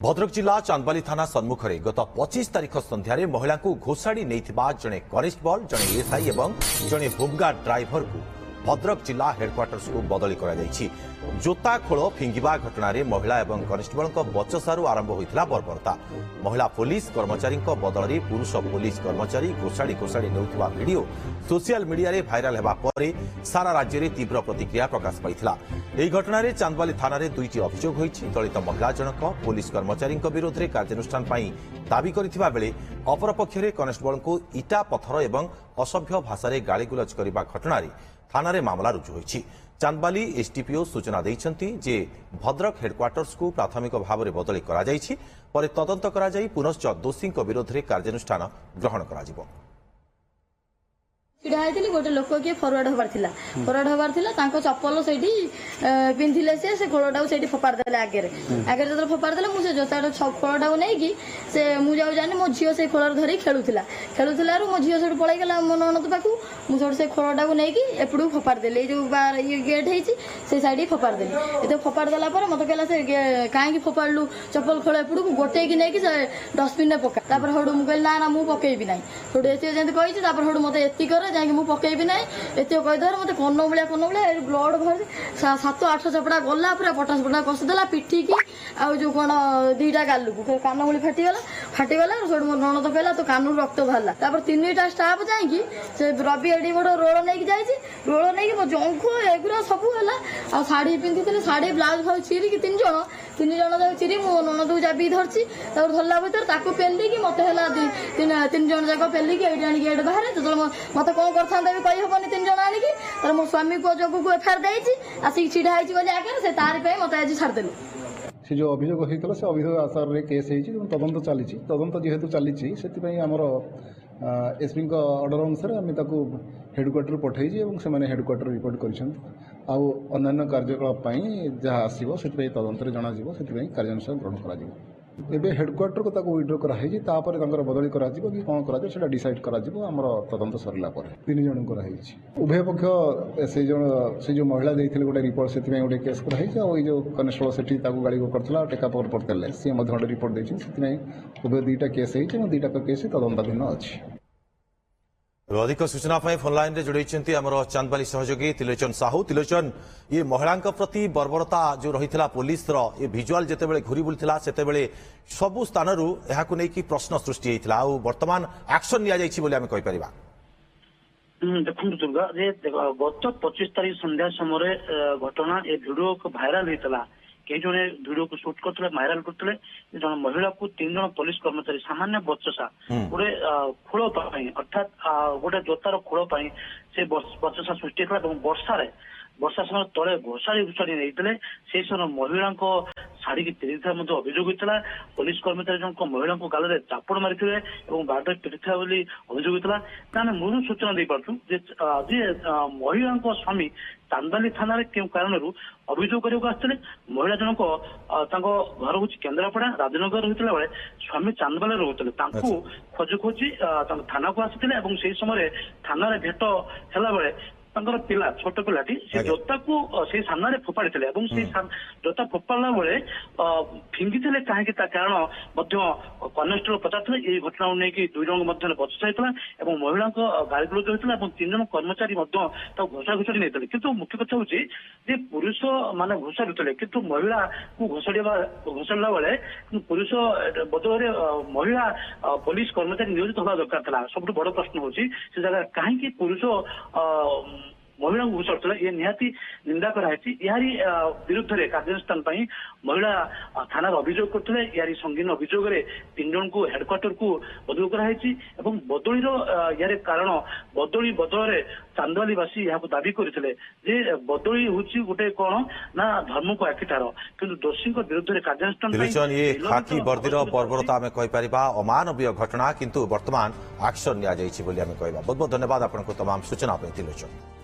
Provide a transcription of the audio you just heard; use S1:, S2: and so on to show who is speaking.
S1: भद्रक जिला चांदबाली थाना सम्मुखें गत 25 तारीख संध्यारे महिला को घोषाड़ी नहीं जड़े कनेस्टेबल जड़े एसआई और जड़े होमगार्ड ड्राइवर को भद्रक जिला हेडक्वार्टर्स को बदली कर जोता खोल फिंगिबा घटना रे महिला और कनेस्टेबल बचसारू आरंभ होता बर्बरता। महिला पुलिस कर्मचारी बदल में पुरुष पुलिस कर्मचारी घोषाड़ी घोषाड़ी नेउथिबा वीडियो सोशल मीडिया रे भाइराल हेबा परे सारा राज्य में तीव्र प्रतिक्रिया प्रकाश पाइथिला। एही घटना रे चांदबाली थाना रे दुईटी अभियोग होईछि। दलित महिला जनक पुलिस कर्मचारी विरोध में कार्यानुष्ठान दाबी करथिबा बेले अपरपक्षरे कनेस्टेबल को इटा पत्थर एवं असभ्य भाषा रे गालीगुलज करबा घटना रे थाना रे मामला रुजु होईछि। चांदबाली एसडीपीओ सूचना दैछन्ति जे भद्रक हेडक्वार्टर्स को प्राथमिक भाव में बदली करा जायछि, परे तदंत करा जाई पुनश्च दोषी विरोध में कार्यानुष्ठान ग्रहण करा जिवो।
S2: गोटे लोक किए फरवर्ड हबार चप्पल से पिंधिले से खोलटा से फोपाड़ी आगे जो फोपाड़ी मुझे जोता खोलटा नहीं से मुझे जानी मो झील से खोल धरी खेलुला मो झील से पलैगला मो ननद पाक मुझे से खोलटा को लेकिन एपड़ फोपाड़ी देली जो ये गेट है सैड फोपाड़ी देली ये फोपाड़ी देला मत कहला से कहीं फोपाड़ू चप्पल खोल एपड़ को गोटे की नहीं डस्टबिन में पका हूँ मुझे ना मुझे पकेबी ना जमी कही हूँ मत एति जाकि मुझे पकेबी ना एत कहीदेव मत कन भाया ब्लड भर 7-8 चपड़ा गला पूरा पटास पटा कषिदेला पिठी की आउ जो कौन दीटा गालू को कानमुली फाटीगला मो ननद कहला तो कानू रक्त बाहर 3टा स्टाफ जाकि से रवि एडी गोटे रोल नहीं जाइए रोल नहीं मो जंघ एगुरा सब है शाढ़ी पिंधि शाढ़ी ब्लाउज भाव चिरिकी 3 जन चिरी मो ननद जाबी धरची धरला भर पेलिकी मत है 3 जन जाक पेलिकी ये आनी गेट बाहर जो मत कौन करता भी कही हेनी 3 जन आनिकी तर मो स्वामी को जगह को एफआईआर देती आसिक छिड़ा होगी आगे से तार मत आज छाड़देलु
S3: से जो अभियोग होता से अभियोग आसार रे केस हो तदंत चली तदंत जेहेतु चली से आमर एसपी ऑर्डर अनुसार आम हेडक्वार्टर पठाई से हेडक्वार्टर रिपोर्ट कर कार्यकलाप जहाँ आसो से तदंत जना से कार्यानुष्ठान ग्रहण कर एबे हेडक्वार्टर को ताको विड्रो कराई तापर बदली करा कि कौन करा डिसाइड करा आमर तदंत सरला 3 जन कराई उभय पक्ष से जो महिला देते गोटे रिपोर्ट से गोटे केस कराई जो कनेस्टेबल से गाड़ी करता टेका पकड़ पड़ते सी गोटे रिपोर्ट देती उभय 2टा केस हो 2टा केस तदंताधीन अच्छी।
S1: अधिक सूचना फोन लाइन रे जोड़ी आमर चांदबाली सहयोगी त्रिलोचन साहू। त्रिलोचन ये महिला प्रति बर्बरता जो रही पुलिस ये भिजुआल जितेबाला घूरी बुलता से सबु स्थान नहीं प्रश्न सृष्टि होता वर्तमान एक्शन निपर
S4: देखो दुर्गा गत 25 तारीख संध्या समय घटना ये भिडियो भाइराल होता कई जने भिडियो को शूट करते भाइराल करते जन महिला को 3 जन पुलिस कर्मचारी सामान्य बचसा गोटे खोल अर्थात गोटे जोतार खोल से बचसा सृष्टि होता वर्षा समय तले घोषाड़ी घोषाड़ी नहीं से समय महिला शाढ़ी की पिरी अभियोग होता पुलिस कर्मचारी जन महिला गाल चापड़ मारी बाटे पिरी अभियोग होता मूल सूचना दे पार्छु महिला स्वामी चांदबाली थाना क्यों कारण अभियोग करने आसते महिला जनक घर हूँ केन्द्रापड़ा राजनगर होता बेले स्वामी चांदबाली रोते खोज खोजी थाना को आसी से समय थाना भेट है पिला छोट पिलाटी से जोता को से सामने फोपाड़ी जोता फोपाड़ा बेले फिंगी थे कहीं कारण कनेस्टेबल पचार ये घटना नहीं 2 जन मध्य बचसा होता महिला गाड़ीगुलज होता 3 जन कर्मचारी घोषा घोषाड़ी नहीं कि मुख्य कथा हूँ पुरुष माने घोषाड़े कि महिला को घोषाड़ा बेले पुरुष बदल महिला पुलिस कर्मचारी नियोजित होगा दरकार था। सब बड़ प्रश्न हूँ से जगह कहीं पुरुष महिला को घोषाड़ा ये निहाती निंदा कराई यारी विरुद्ध में कार्यानुष्ठान महिला थाना अभियोग करते यारी संगीन अभियोग 3 जन को हेडक्वार्टर को बदल कराई बदली यार कारण बदली बदल में चांदबालीवासी यहाँ दाबी करते बदली हूँ गोटे कौन ना धर्म को आखिटार कि दोषी विरुद्ध में कार्यानुष्ठान
S1: ये खाकी वर्दीर बर्बरता आम कहीपर अमानवीय घटना किंतु वर्तमान एक्शन नि बहुत बहुत धन्यवाद आपको तमाम सूचना त्रिलोचन।